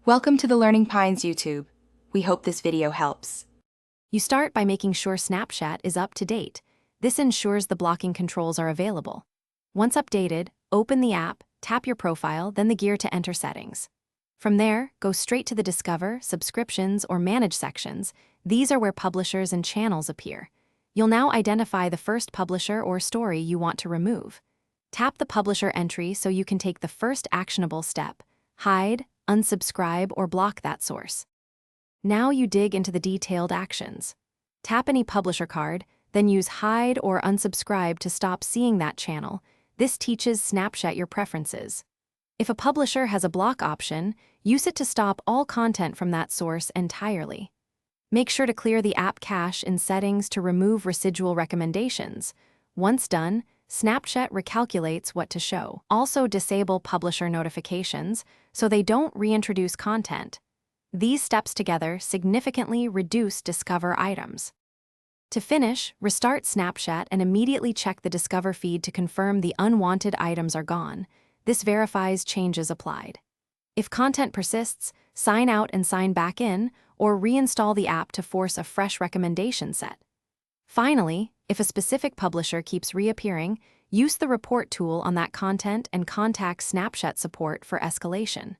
Welcome to the Learning Pines YouTube. We hope this video helps. You start by making sure Snapchat is up to date. This ensures the blocking controls are available. Once updated, open the app, tap your profile, then the gear to enter settings. From there, go straight to the Discover, Subscriptions, or Manage sections. These are where publishers and channels appear. You'll now identify the first publisher or story you want to remove. Tap the publisher entry so you can take the first actionable step: hide, unsubscribe, or block that source. Now you dig into the detailed actions. Tap any publisher card, then use hide or unsubscribe to stop seeing that channel. This teaches Snapchat your preferences. If a publisher has a block option, use it to stop all content from that source entirely. Make sure to clear the app cache in settings to remove residual recommendations. Once done, Snapchat recalculates what to show. Also disable publisher notifications so they don't reintroduce content. These steps together significantly reduce Discover items. To finish, restart Snapchat and immediately check the Discover feed to confirm the unwanted items are gone. This verifies changes applied. If content persists, sign out and sign back in, or reinstall the app to force a fresh recommendation set. Finally, if a specific publisher keeps reappearing, use the report tool on that content and contact Snapchat support for escalation.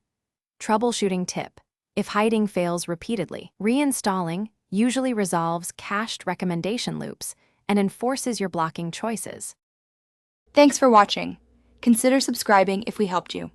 Troubleshooting tip: if hiding fails repeatedly, reinstalling usually resolves cached recommendation loops and enforces your blocking choices. Thanks for watching. Consider subscribing if we helped you.